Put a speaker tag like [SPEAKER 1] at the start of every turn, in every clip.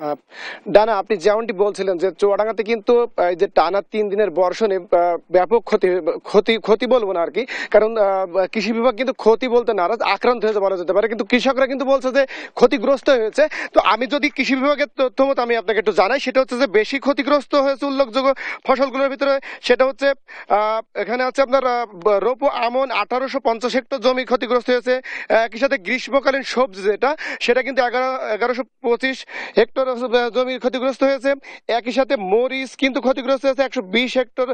[SPEAKER 1] আহ, ডানা, আপনি যেমনটি বলছিলেন যে চুয়াডাঙ্গাতে কিন্তু এই যে টানা 3 দিনের বর্ষণে ব্যাপক ক্ষতি ক্ষতি ক্ষতি বলবো না আর কি, কারণ কৃষি বিভাগ কিন্তু ক্ষতি বলতে নারাজ, আক্রান্ত হয়েছে বলা যেতে পারে, কিন্তু কৃষকরা কিন্তু বলছে যে ক্ষতিগ্রস্ত হয়েছে। তো আমি যদি কৃষি বিভাগের তথ্য মতো আমি আপনাকে একটু জানাই, সেটা হচ্ছে যে বেশি ক্ষতিগ্রস্ত হয়েছে উল্লেখযোগ্য ফসলগুলোর ভিতরে সেটা হচ্ছে এখানে আছে আপনার রোপো আমন 1850 হেক্টর জমি ক্ষতিগ্রস্ত হয়েছে। একই সাথে গ্রীষ্মকালীন সবজি যেটা, সেটা কিন্তু 1125 হেক্টর জমির ক্ষতিগ্রস্ত হয়েছে। একই সাথে মরিচ কিন্তু ক্ষতিগ্রস্ত হয়েছে 120 হেক্টর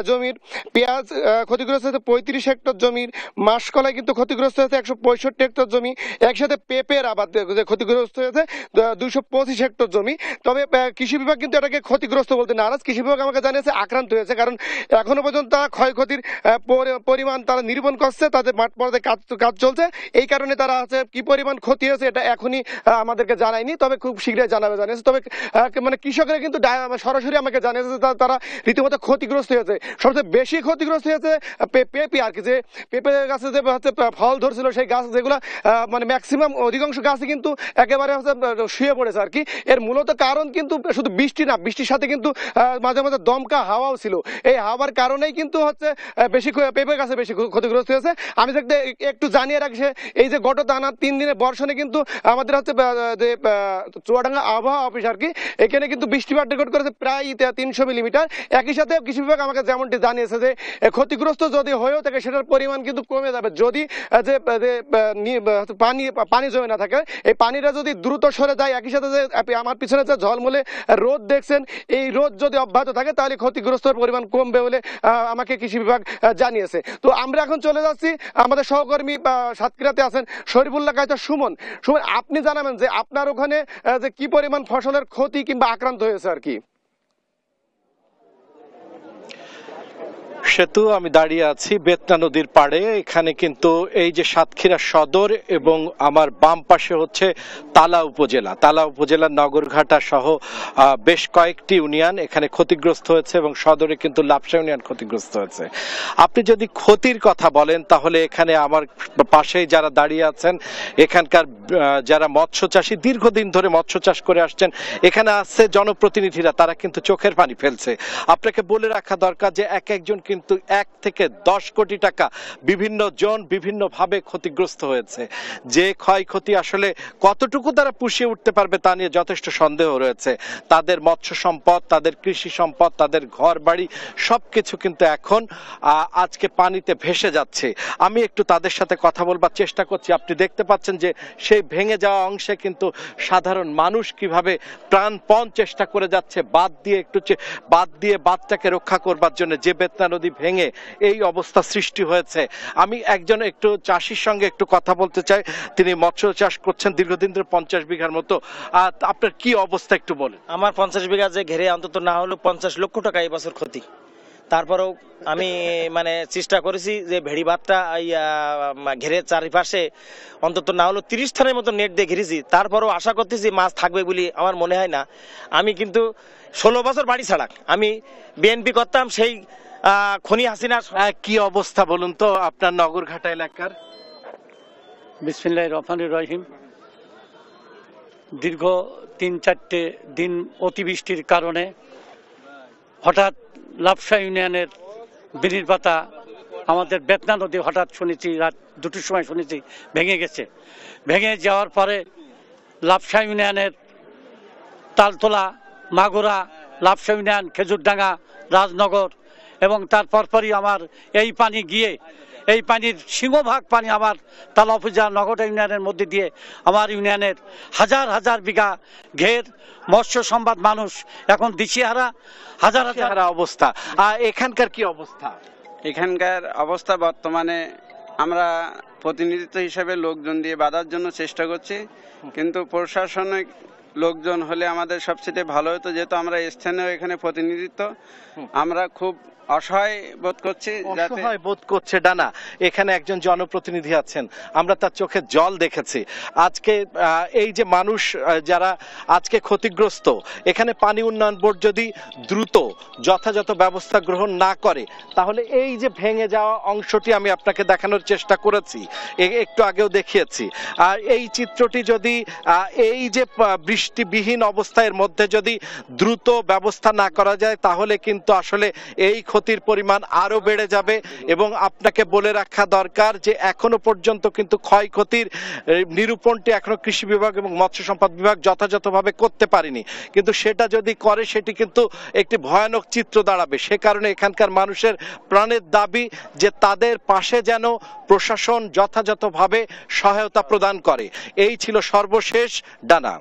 [SPEAKER 1] জমির। পেঁয়াজ ক্ষতিগ্রস্ত হয়েছে 35 হেক্টর জমির। মাসকলাই কিন্তু ক্ষতিগ্রস্ত হয়েছে 165 হেক্টর জমি। একসাথে পেঁপের আবাদ যে ক্ষতিগ্রস্ত হয়েছে 225 হেক্টর জমি। তবে কৃষি বিভাগ কিন্তু এটাকে ক্ষতিগ্রস্ত বলতে নারাজ। কৃষি বিভাগ আমাকে জানিয়েছে আক্রান্ত হয়েছে, কারণ এখনো পর্যন্ত তারা ক্ষয়ক্ষতির পরিমাণ তারা নিরূপণ করছে, তাদের মাঠ পর্যায়ে কাজ চলছে। এই কারণে তারা আছে কি পরিমাণ ক্ষতি হয়েছে এটা এখনই আমাদেরকে জানায়নি, তবে খুব শীঘ্রই জানাবে জানিয়েছে। তবে মানে কৃষকরা কিন্তু সরাসরি আমাকে জানিয়েছে যে তারা রীতিমতো ক্ষতিগ্রস্ত হয়েছে। সবচেয়ে বেশি ক্ষতিগ্রস্ত হয়েছে পেঁপে আর কি, যে পেঁপে গাছে যে হচ্ছে ফল ধরছিল সেই গাছ যেগুলো মানে ম্যাক্সিমাম অধিকাংশ গাছই কিন্তু একেবারে হচ্ছে শুয়ে পড়েছে আর কি। এর মূলত কারণ কিন্তু শুধু বৃষ্টি না, বৃষ্টির সাথে কিন্তু মাঝে মাঝে দমকা হাওয়াও ছিল। এই হাওয়ার কারণেই কিন্তু হচ্ছে বেশি পেঁপে গাছে বেশি ক্ষতিগ্রস্ত হয়েছে। আমি দেখতে একটু জানিয়ে রাখছি, এই যে গত টানা 3 দিনের বর্ষণে কিন্তু আমাদের হচ্ছে যে চুয়াডাঙ্গা আবহাওয়া অফিস আর কি, এখানে কিন্তু বৃষ্টিপাত রেকর্ড করেছে প্রায় 300 মিলিমিটার। একই সাথে কৃষি বিভাগ আমাকে যেমনটি জানিয়েছে যে ক্ষতিগ্রস্ত যদি হয়েও থাকে সেটার পরিমাণ কিন্তু কমে যাবে যদি যে পানি জমে না থাকে। এই পানিটা যদি দ্রুত সরে যায়, একই সাথে যে আমার পিছনে যে ঝলমলে রোদ দেখছেন, এই রোদ যদি অব্যাহত থাকে তাহলে ক্ষতিগ্রস্তর পরিমাণ কমবে বলে আমাকে কৃষি বিভাগ জানিয়েছে। তো আমরা এখন চলে যাচ্ছি, আমাদের সহকর্মী সাতক্ষীরাতে আছেন শরীফুল্লাহ কায়তা সুমন। সুমন, আপনি জানাবেন যে আপনার ওখানে যে কি পরিমাণ ফসলের ক্ষতি কিংবা আক্রান্ত হয়েছে আর কি।
[SPEAKER 2] সেতু আমি দাঁড়িয়ে আছি বেতনা নদীর পাড়ে। এখানে কিন্তু এই যে সাতক্ষীরা সদর এবং আমার বাম পাশে হচ্ছে তালা উপজেলার নগরঘাটা সহ বেশ কয়েকটি ইউনিয়ন এখানে ক্ষতিগ্রস্ত হয়েছে এবং সদরে কিন্তু লাপসা ইউনিয়ন ক্ষতিগ্রস্ত হয়েছে। আপনি যদি ক্ষতির কথা বলেন তাহলে এখানে আমার পাশেই যারা দাঁড়িয়ে আছেন এখানকার যারা মৎস্য চাষী, দীর্ঘদিন ধরে মৎস্য চাষ করে আসছেন, এখানে আসছে জনপ্রতিনিধিরা, তারা কিন্তু চোখের পানি ফেলছে। আপনাকে বলে রাখা দরকার যে একজন কিন্তু 1 থেকে 10 কোটি টাকা বিভিন্ন জন বিভিন্ন ভাবে ক্ষতিগ্রস্ত হয়েছে। যে ক্ষয়ক্ষতি আসলে কতটুকু তারা পুষিয়ে উঠতে পারবে তা নিয়ে যথেষ্ট সন্দেহ রয়েছে। তাদের মৎস্য সম্পদ, তাদের কৃষি সম্পদ, তাদের ঘর বাড়ি সবকিছু কিন্তু এখন আজকে পানিতে ভেসে যাচ্ছে। আমি একটু তাদের সাথে কথা বলবার চেষ্টা করছি। আপনি দেখতে পাচ্ছেন যে সেই ভেঙে যাওয়া অংশে কিন্তু সাধারণ মানুষ কিভাবে প্রাণপণ চেষ্টা করে যাচ্ছে বাদ দিয়ে বাঁধটাকে রক্ষা করবার জন্য, যে বেতনা নদী ভেঙে এই অবস্থা সৃষ্টি হয়েছে। আমি একটু চাষির সঙ্গে একটু কথা বলতে চাই। তিনি মৎস্য চাষ করছেন দীর্ঘদিন ধরে 50 বিঘার মতো। আপনার কি অবস্থা একটু বলেন।
[SPEAKER 3] আমার 50 বিঘা যে ঘেরে অন্তত না হলো 50 লক্ষ টাকা এই বছর ক্ষতি। তারপরেও আমি মানে চেষ্টা করেছি যে ভেড়ি বাঁধটা ঘেরের চারিপাশে অন্তত না হলো 30 থানের মতো নেট দিয়ে ঘিরেছি। তারপরেও আশা করতেছি মাছ থাকবে বলে আমার মনে হয় না। আমি কিন্তু 16 বছর বাড়ি ছাড়া আমি বিএনপি করতাম, সেই খনি হাসিনার
[SPEAKER 2] কি অবস্থা বলুন তো আপনার নগরঘাটা এলাকার।
[SPEAKER 4] বিসমিল্লাহির রহমানির রহিম। দীর্ঘ 3-4 দিন অতিবৃষ্টির কারণে হঠাৎ লাপসা ইউনিয়নের বিড়ির পাতা আমাদের বেতনা নদী হঠাৎ শুনেছি রাত 2টোর সময় শুনেছি ভেঙে গেছে। ভেঙে যাওয়ার পরে লাপসা ইউনিয়নের তালতলা, মাগুরা, লাপসা ইউনিয়ন, খেজুরডাঙ্গা, রাজনগর এবং তার পরপরই আমার এই পানি গিয়ে এই পানির সিংহভাগ পানি আমার তালা উপজেলা নগরঘাটা ইউনিয়নের মধ্যে দিয়ে আমার ইউনিয়নের হাজার হাজার বিঘা ঘের মৎস্য সম্পদ মানুষ এখন দিশেহারা, হাজার হাজার
[SPEAKER 2] অবস্থা। এখানকার কি অবস্থা?
[SPEAKER 5] এখানকার অবস্থা বর্তমানে আমরা প্রতিনিধিত্ব হিসেবে লোকজন দিয়ে বাঁধার জন্য চেষ্টা করছি, কিন্তু প্রশাসনিক লোকজন হলে আমাদের সবচেয়ে ভালো হতো, যেহেতু আমরা স্থানীয় এখানে প্রতিনিধিত্ব। আমরা খুব অসহায় বোধ করছি, যাতে
[SPEAKER 2] অসহায় বোধ করছে ডানা। এখানে একজন জনপ্রতিনিধি আছেন, আমরা তার চোখে জল দেখেছি। আজকে এই যে মানুষ যারা আজকে ক্ষতিগ্রস্ত, এখানে পানি উন্নয়ন বোর্ড যদি দ্রুত যথাযথ ব্যবস্থা গ্রহণ না করে, তাহলে এই যে ভেঙে যাওয়া অংশটি আমি আপনাকে দেখানোর চেষ্টা করেছি, একটু আগেও দেখিয়েছি, আর এই চিত্রটি যদি এই যে বৃষ্টিবিহীন অবস্থার মধ্যে যদি দ্রুত ব্যবস্থা না করা যায়, তাহলে কিন্তু আসলে এই ক্ষতির পরিমাণ আরো বেড়ে যাবে। এবং আপনাকে বলে রাখা দরকার যে এখনো পর্যন্ত কিন্তু ক্ষয়ক্ষতির নিরূপণটি এখনো কৃষি বিভাগ এবং মৎস্য সম্পদ বিভাগ যথাযথভাবে করতে পারেনি, কিন্তু সেটা যদি করে সেটি কিন্তু একটি ভয়ানক চিত্র দাঁড়াবে। সে কারণে এখানকার মানুষের প্রাণের দাবি যে তাদের পাশে যেন প্রশাসন যথাযথভাবে সহায়তা প্রদান করে। এই ছিল সর্বশেষ ডানা।